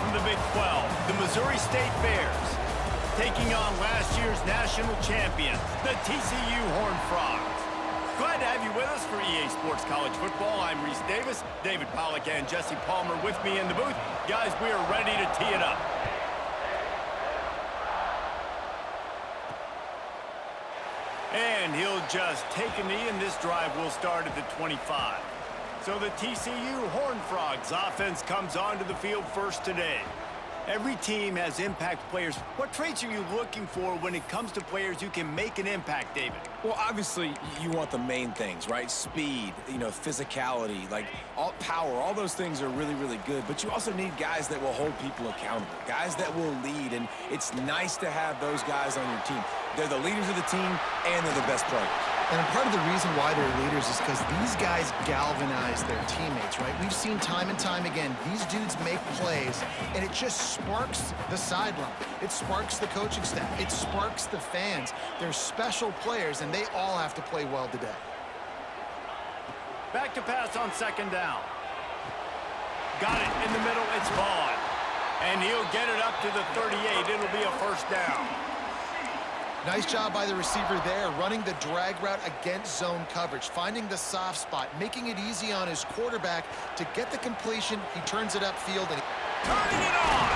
from the Big 12, the Missouri State Bears, taking on last year's national champions, the TCU Horned Frogs. Glad to have you with us for EA Sports College Football. I'm Reese Davis, David Pollack and Jesse Palmer with me in the booth. Guys, we are ready to tee it up. And he'll just take a knee, and this drive will start at the 25. So the TCU Horned Frogs offense comes onto the field first today. Every team has impact players. What traits are you looking for when it comes to players who can make an impact, David? Well, obviously, you want the main things, right? Speed, physicality, power. All those things are really, really good. But you also need guys that will hold people accountable, guys that will lead. And it's nice to have those guys on your team. They're the leaders of the team, and they're the best players. And part of the reason why they're leaders is because these guys galvanize their teammates, right? We've seen time and time again, these dudes make plays, and it just sparks the sideline. It sparks the coaching staff. It sparks the fans. They're special players, and they all have to play well today. Back to pass on second down. Got it in the middle. It's Vaughn. And he'll get it up to the 38. It'll be a first down. Nice job by the receiver there, running the drag route against zone coverage, finding the soft spot, making it easy on his quarterback to get the completion. He turns it upfield and turning it on.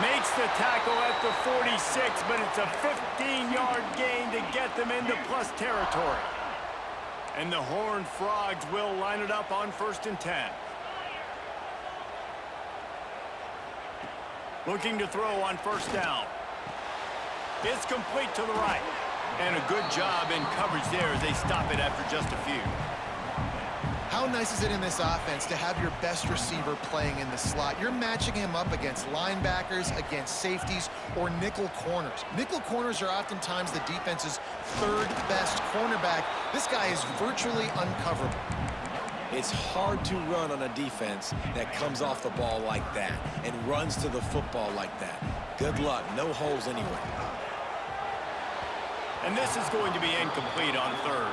Makes the tackle at the 46, but it's a 15-yard gain to get them into plus territory. And the Horned Frogs will line it up on 1st and 10. Looking to throw on first down. It's complete to the right. And a good job in coverage there as they stop it after just a few. How nice is it in this offense to have your best receiver playing in the slot? You're matching him up against linebackers, against safeties, or nickel corners. Nickel corners are oftentimes the defense's third best cornerback. This guy is virtually uncoverable. It's hard to run on a defense that comes off the ball like that and runs to the football like that. Good luck. No holes anywhere. And this is going to be incomplete on third.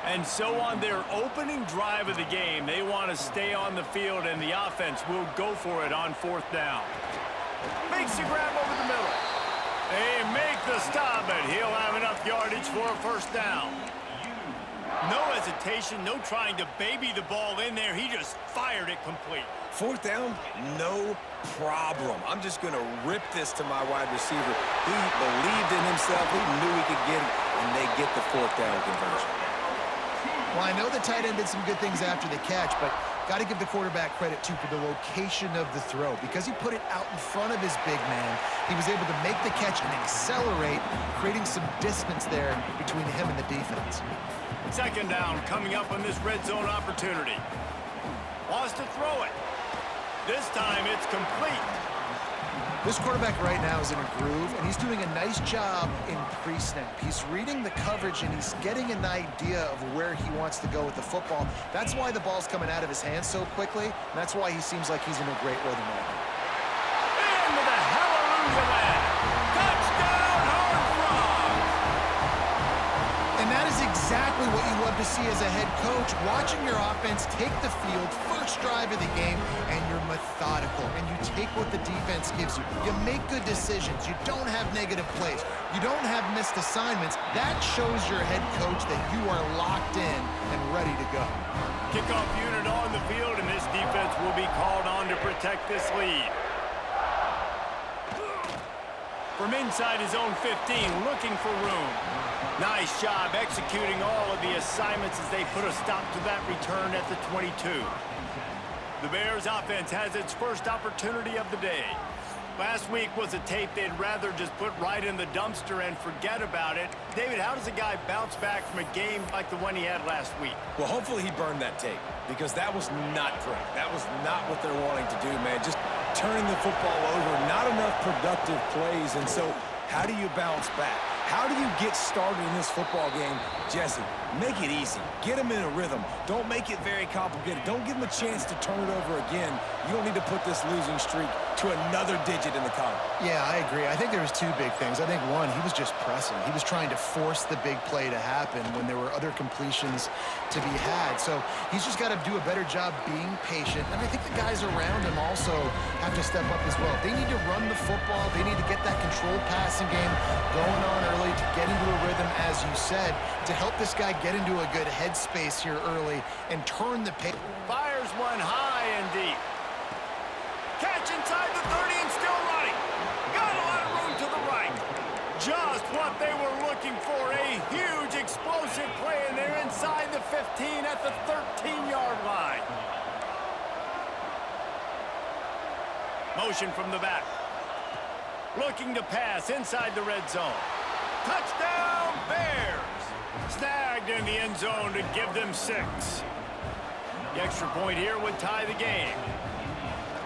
And so on their opening drive of the game, they want to stay on the field, and the offense will go for it on 4th down. Makes the grab over the middle. They make the stop, and he'll have enough yardage for a first down. No hesitation, no trying to baby the ball in there. He just fired it complete. 4th down, no problem. I'm just going to rip this to my wide receiver. He believed in himself. He knew he could get it, and they get the 4th down conversion. Well, I know the tight end did some good things after the catch, but got to give the quarterback credit, too, for the location of the throw. Because he put it out in front of his big man, he was able to make the catch and accelerate, creating some distance there between him and the defense. Second down coming up on this red zone opportunity. Wants to throw it. This time it's complete. This quarterback right now is in a groove, and he's doing a nice job in pre-snap. He's reading the coverage, and he's getting an idea of where he wants to go with the football. That's why the ball's coming out of his hands so quickly, and that's why he seems like he's in a great rhythm right now. Into the hallelujah land. Touchdown, Horned Frogs! And that is exactly what you love to see as a head coach, watching your offense take the field, first drive of the game, and you're methodical, and you take what the defense gives you. You make good decisions. You don't have negative plays. You don't have missed assignments. That shows your head coach that you are locked in and ready to go. Kickoff unit on the field, and this defense will be called on to protect this lead. From inside his own 15, looking for room. Nice job executing all of the assignments as they put a stop to that return at the 22. The Bears offense has its first opportunity of the day. Last week was a tape they'd rather just put right in the dumpster and forget about it. David, how does a guy bounce back from a game like the one he had last week? Well, hopefully he burned that tape, because that was not great. That was not what they're wanting to do, man. Just turning the football over, not enough productive plays. And so how do you bounce back? How do you get started in this football game? Jesse, make it easy. Get them in a rhythm. Don't make it very complicated. Don't give them a chance to turn it over again. You don't need to put this losing streak to another digit in the column. Yeah, I agree. I think there was two big things. I think, one, he was just pressing. He was trying to force the big play to happen when there were other completions to be had. So he's just got to do a better job being patient. And I think the guys around him also have to step up as well. They need to run the football. They need to get that controlled passing game going on early to get into a rhythm, as you said, to help this guy get into a good headspace here early and turn the pace. Fires one high and deep. Catch inside the 30 and still running. Got a lot of room to the right. Just what they were looking for. A huge explosive play, and they're inside the 15 at the 13-yard line. Motion from the back. Looking to pass inside the red zone. Touchdown, Bears. Snagged in the end zone to give them 6. The extra point here would tie the game.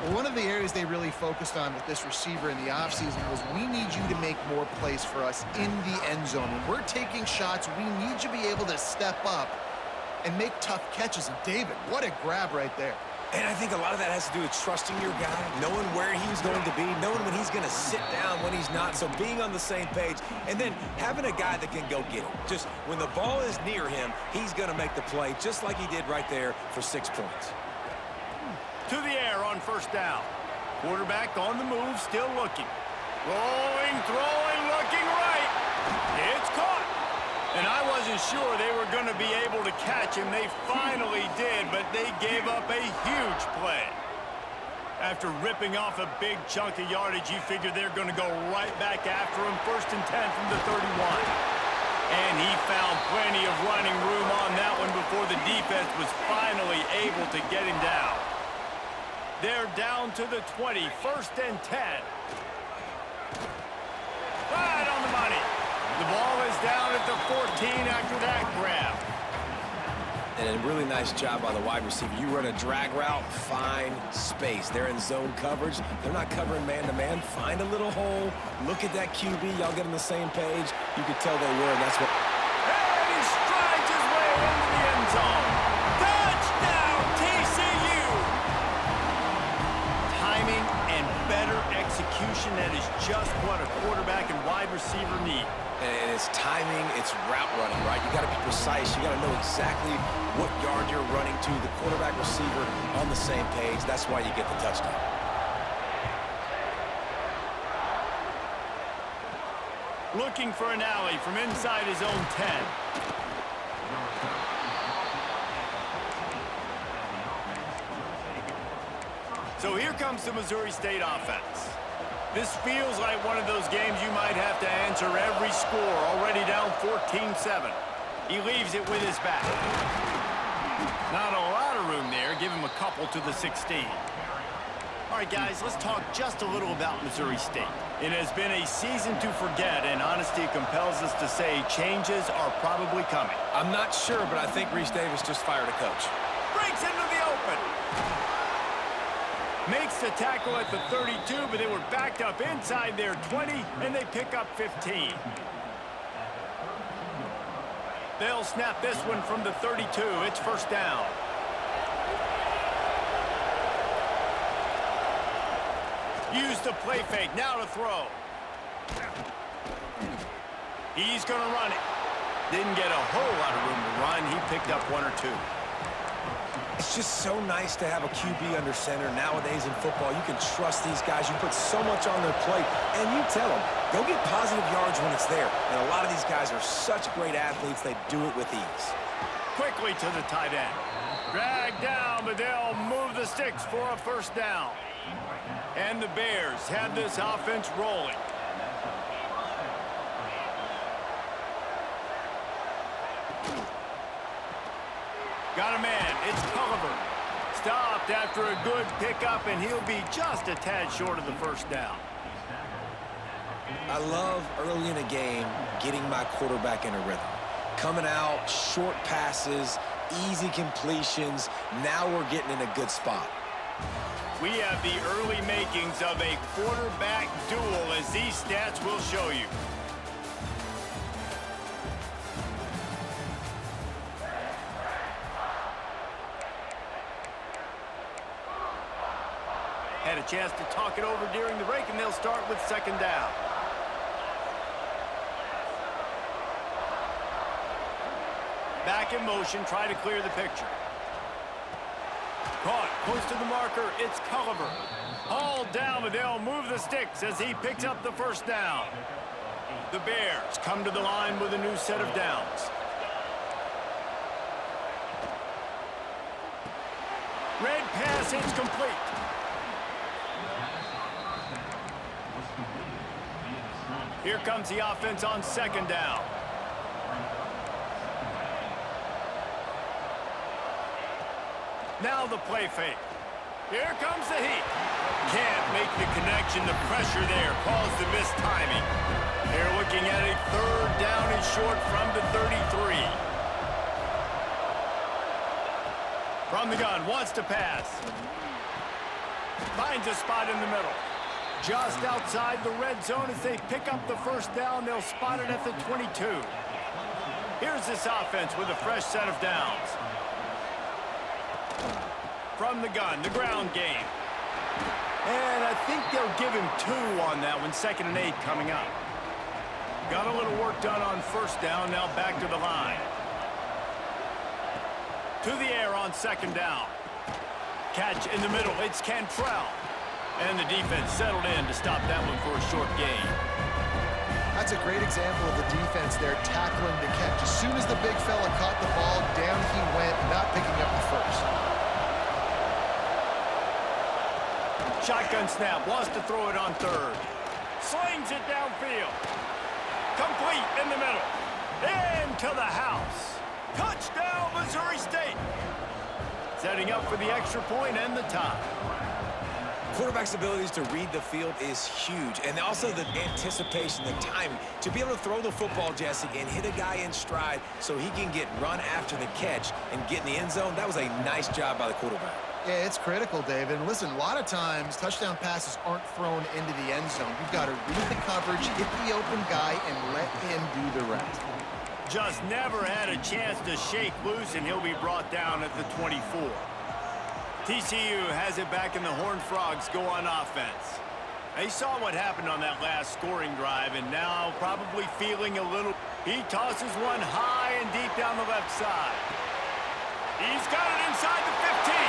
Well, one of the areas they really focused on with this receiver in the offseason was, we need you to make more plays for us in the end zone. When we're taking shots, we need you to be able to step up and make tough catches. And David, what a grab right there. And I think a lot of that has to do with trusting your guy, knowing where he's going to be, knowing when he's going to sit down, when he's not. So being on the same page, and then having a guy that can go get it. Just when the ball is near him, he's going to make the play, just like he did right there for 6 points. To the air on first down. Quarterback on the move, still looking. Rolling, throwing, looking right. It's caught. And I wasn't sure they were going to be able to catch him. They finally did, but they gave up a huge play. After ripping off a big chunk of yardage, you figure they're going to go right back after him. 1st and 10 from the 31. And he found plenty of running room on that one before the defense was finally able to get him down. They're down to the 20, 1st and 10. Right on the money. The ball is down at the 14 after that grab. And a really nice job by the wide receiver. You run a drag route, find space. They're in zone coverage. They're not covering man-to-man. Find a little hole. Look at that QB. Y'all get on the same page. You could tell they were, and that's what... And he strides his way into the end zone. Touchdown, TCU! Timing and better execution, that is just what a quarterback and wide receiver need. And it's timing, it's route running, right? You got to be precise. You got to know exactly what yard you're running to. The quarterback, receiver on the same page. That's why you get the touchdown. Looking for an alley from inside his own 10. So here comes the Missouri State offense. This feels like one of those games you might have to answer every score. Already down 14-7. He leaves it with his back. Not a lot of room there. Give him a couple to the 16. All right, guys, let's talk just a little about Missouri State. It has been a season to forget, and honesty compels us to say changes are probably coming. I'm not sure, but I think Reese Davis just fired a coach. Breaks into the open. Makes the tackle at the 32, but they were backed up inside their 20, and they pick up 15. They'll snap this one from the 32. It's 1st down. Use the play fake. Now to throw. He's going to run it. Didn't get a whole lot of room to run. He picked up 1 or 2. It's just so nice to have a QB under center. Nowadays in football, you can trust these guys. You put so much on their plate, and you tell them, go get positive yards when it's there. And a lot of these guys are such great athletes, they do it with ease. Quickly to the tight end. Dragged down, but they'll move the sticks for a 1st down. And the Bears have this offense rolling. Got a man. It's Culliver. Stopped after a good pickup, and he'll be just a tad short of the 1st down. I love early in a game getting my quarterback in a rhythm. Coming out, short passes, easy completions. Now we're getting in a good spot. We have the early makings of a quarterback duel, as these stats will show you. Had a chance to talk it over during the break, and they'll start with second down. Back in motion, try to clear the picture. Caught, close to the marker, it's Culliver. Hauled down, but they'll move the sticks as he picks up the first down. The Bears come to the line with a new set of downs. Red pass, it's complete. Here comes the offense on second down. Now the play fake. Here comes the heat. Can't make the connection. The pressure there caused the missed timing. They're looking at a third down and short from the 33. From the gun, wants to pass. Finds a spot in the middle. Just outside the red zone as they pick up the first down. They'll spot it at the 22. Here's this offense with a fresh set of downs. From the gun, the ground game. And I think they'll give him 2 on that one. 2nd and 8 coming up. Got a little work done on first down. Now back to the line. To the air on second down. Catch in the middle. It's Cantrell. And the defense settled in to stop that one for a short gain. That's a great example of the defense there tackling the catch. As soon as the big fella caught the ball, down he went, not picking up the first. Shotgun snap, wants to throw it on third. Slings it downfield. Complete in the middle. Into the house. Touchdown, Missouri State. Setting up for the extra point and the tie. Quarterback's abilities to read the field is huge, and also the anticipation, the timing. To be able to throw the football, Jesse, and hit a guy in stride so he can get run after the catch and get in the end zone, that was a nice job by the quarterback. Yeah, it's critical, David. And listen, a lot of times, touchdown passes aren't thrown into the end zone. You've got to read the coverage, hit the open guy, and let him do the rest. Just never had a chance to shake loose, and he'll be brought down at the 24. TCU has it back, and the Horned Frogs go on offense. They saw what happened on that last scoring drive, and now probably feeling a little. He tosses one high and deep down the left side. He's got it inside the 15.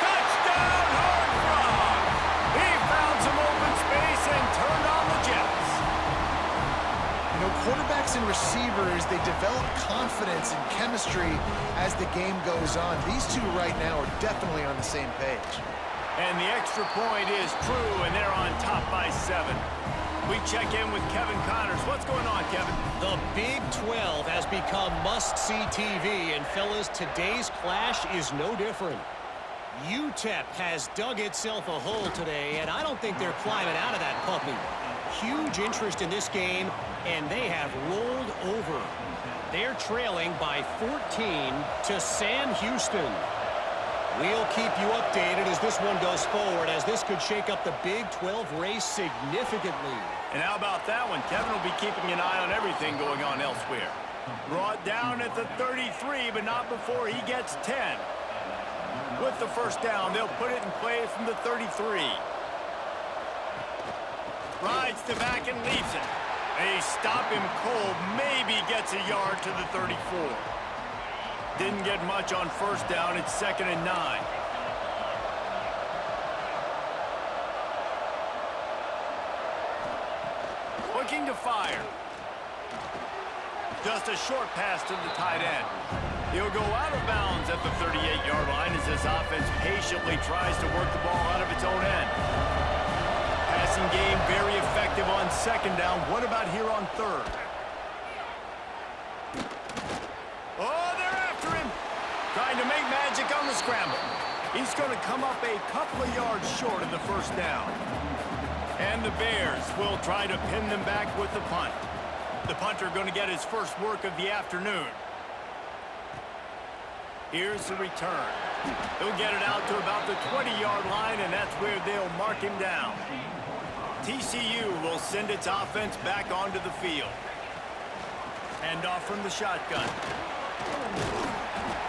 Touchdown, Horned Frogs! He found some open space and turned on the Jets. You know, quarterbacks and receivers, they develop confidence and chemistry as the game goes on. These two right now are definitely on the same page. And the extra point is true, and they're on top by 7. We check in with Kevin Connors. What's going on, Kevin? The Big 12 has become must-see TV, and fellas, today's clash is no different. UTEP has dug itself a hole today, and I don't think they're climbing out of that puppy. Huge interest in this game, and they have rolled over. They're trailing by 14 to Sam Houston. We'll keep you updated as this one goes forward, as this could shake up the Big 12 race significantly. And how about that one? Kevin will be keeping an eye on everything going on elsewhere. Brought down at the 33, but not before he gets 10. With the first down, they'll put it in play from the 33. Rides to back and leaves it. They stop him cold, maybe gets a yard to the 34. Didn't get much on first down. It's 2nd and 9. Looking to fire. Just a short pass to the tight end. He'll go out of bounds at the 38-yard line as this offense patiently tries to work the ball out of its own end. Passing game very effective on second down. What about here on third? Oh, they're after him. Trying to make magic on the scramble. He's going to come up a couple of yards short of the first down. And the Bears will try to pin them back with the punt. The punter going to get his first work of the afternoon. Here's the return. He'll get it out to about the 20-yard line, and that's where they'll mark him down. TCU will send its offense back onto the field. Hand off from the shotgun.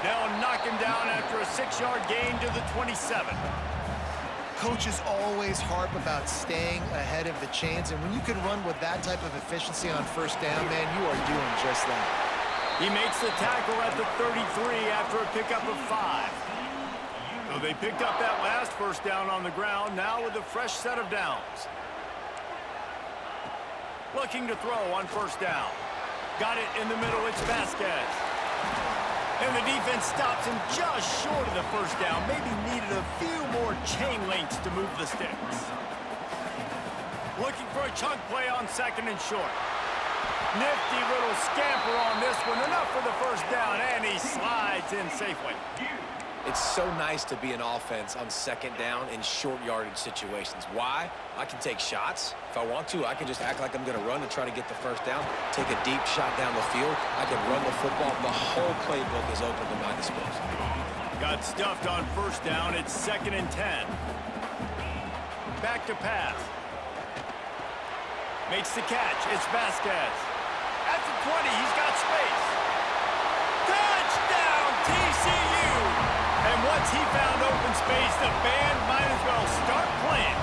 They'll knock him down after a 6-yard gain to the 27. Coaches always harp about staying ahead of the chains, and when you can run with that type of efficiency on first down, man, you are doing just that. He makes the tackle at the 33 after a pickup of 5. So they picked up that last first down on the ground, now with a fresh set of downs. Looking to throw on first down. Got it in the middle, it's Vasquez. And the defense stops him just short of the first down. Maybe needed a few more chain links to move the sticks. Looking for a chunk play on second and short. Nifty little scamper on this one. Enough for the first down, and he slides in safely. It's so nice to be an offense on second down in short yardage situations. Why? I can take shots. If I want to, I can just act like I'm going to run and try to get the first down, take a deep shot down the field. I can run the football. The whole playbook is open to my disposal. Got stuffed on first down. It's 2nd and 10. Back to pass. Makes the catch. It's Vasquez. At the 20, he's got space. Touchdown, TCU! And once he found open space, the band might as well start playing.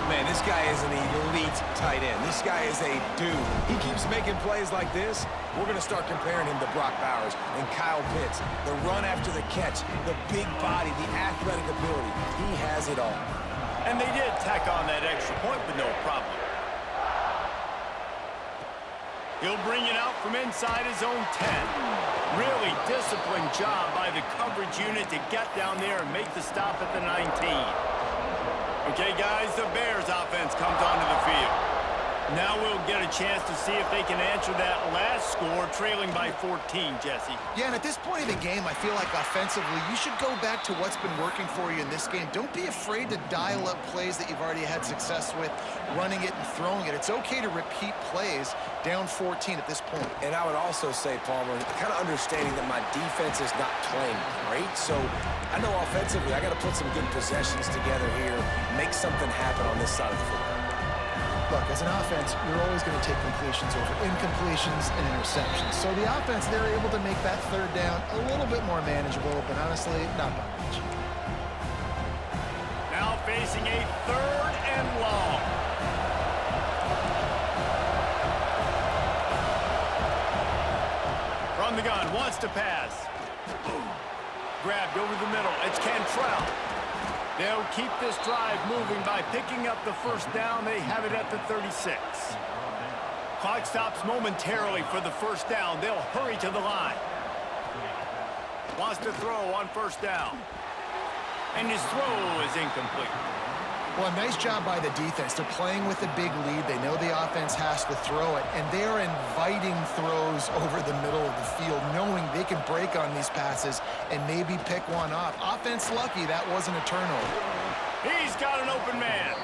Man, this guy is an elite tight end. This guy is a dude. He keeps making plays like this. We're going to start comparing him to Brock Bowers and Kyle Pitts. The run after the catch, the big body, the athletic ability. He has it all. And they did tack on that extra point, but no problem. He'll bring it out from inside his own 10. Really disciplined job by the coverage unit to get down there and make the stop at the 19. Okay, guys, the Bears offense comes onto the field. Now we'll get a chance to see if they can answer that last score, trailing by 14, Jesse. Yeah, and at this point of the game, I feel like offensively, you should go back to what's been working for you in this game. Don't be afraid to dial up plays that you've already had success with, running it and throwing it. It's okay to repeat plays down 14 at this point. And I would also say, Palmer, kind of understanding that my defense is not playing great, so I know offensively I got to put some good possessions together here, make something happen on this side of the football. Look, as an offense, you're always going to take completions over incompletions and interceptions. So the offense, they're able to make that third down a little bit more manageable, but honestly, not by much. Now facing a 3rd and long. From the gun, wants to pass. Grabbed over the middle. It's Cantrell. They'll keep this drive moving by picking up the first down. They have it at the 36. Clock stops momentarily for the first down. They'll hurry to the line. Wants to throw on first down. And his throw is incomplete. Well, nice job by the defense. They're playing with a big lead. They know the offense has to throw it, and they're inviting throws over the middle of the field, knowing they can break on these passes and maybe pick one off. Offense lucky that wasn't a turnover. He's got an open man.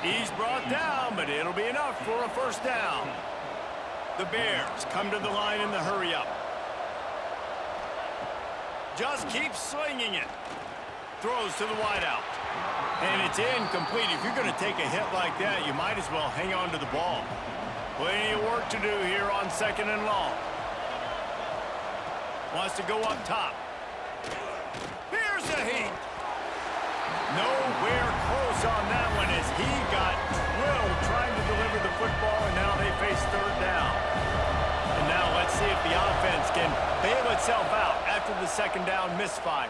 He's brought down, but it'll be enough for a first down. The Bears come to the line in the hurry-up. Just keeps swinging it. Throws to the wideout. And it's incomplete. If you're going to take a hit like that, you might as well hang on to the ball. Plenty of work to do here on 2nd and long. Wants to go up top. Here's a heat. Nowhere close on that one as he got drilled trying to deliver the football, and now they face 3rd down. And now let's see if the offense can bail itself out after the 2nd down misfire.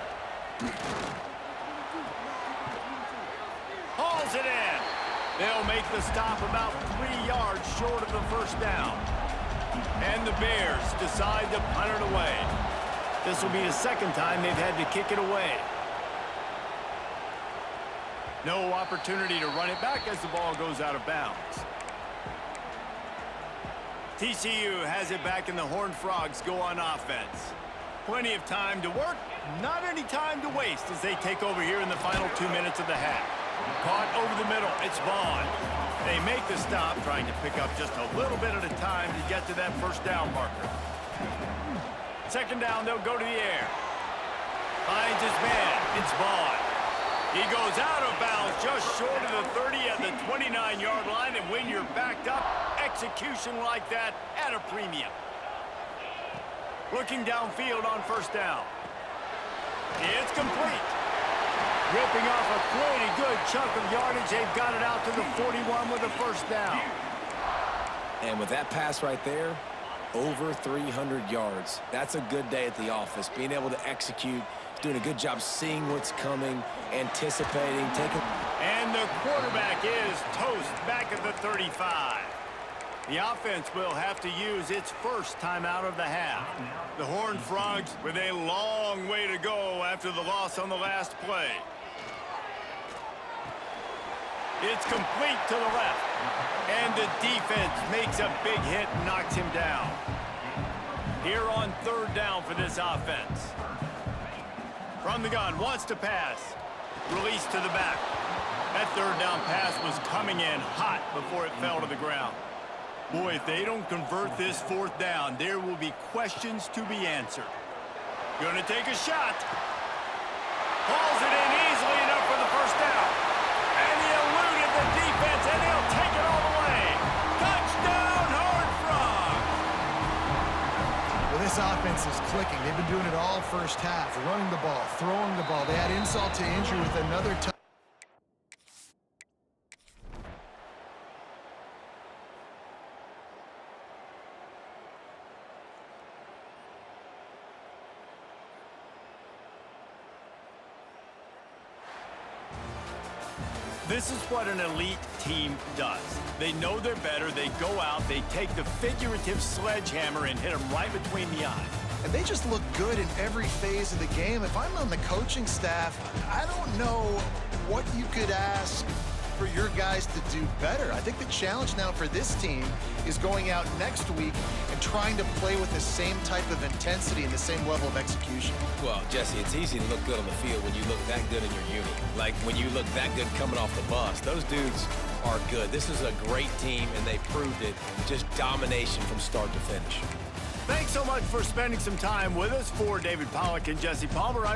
Hauls it in. They'll make the stop about 3 yards short of the first down. And the Bears decide to punt it away. This will be the 2nd time they've had to kick it away. No opportunity to run it back as the ball goes out of bounds. TCU has it back, and the Horned Frogs go on offense. Plenty of time to work, not any time to waste as they take over here in the final 2 minutes of the half. Caught over the middle, it's Vaughn. They make the stop, trying to pick up just a little bit at a time to get to that first down marker. 2nd down, they'll go to the air. Finds his man, it's Vaughn. He goes out of bounds just short of the 30 at the 29-yard line, and when you're backed up, execution like that at a premium. Looking downfield on first down. It's complete. Ripping off a pretty good chunk of yardage. They've got it out to the 41 with a first down. And with that pass right there, over 300 yards. That's a good day at the office. Being able to execute, doing a good job seeing what's coming, anticipating, taking. And the quarterback is toast back at the 35. The offense will have to use its first timeout of the half. The Horned Frogs with a long way to go after the loss on the last play. It's complete to the left. And the defense makes a big hit and knocks him down. Here on third down for this offense. From the gun, wants to pass. Release to the back. That third down pass was coming in hot before it fell to the ground. Boy, if they don't convert this fourth down, there will be questions to be answered. Gonna take a shot. Hauls it in easily enough for the first down. And he eluded the defense, and he'll take it all the way. Touchdown, Horned Frogs! Well, this offense is clicking. They've been doing it all first half, running the ball, throwing the ball. They had insult to injury with another touchdown. This is what an elite team does. They know they're better. They go out, they take the figurative sledgehammer and hit them right between the eyes. And they just look good in every phase of the game. If I'm on the coaching staff, I don't know what you could ask for your guys to do better. I think the challenge now for this team is going out next week and trying to play with the same type of intensity and the same level of execution. Well, Jesse, it's easy to look good on the field when you look that good in your unit. Like when you look that good coming off the bus. Those dudes are good. This is a great team, and they proved it. Just domination from start to finish. Thanks so much for spending some time with us. For David Pollack and Jesse Palmer, I'm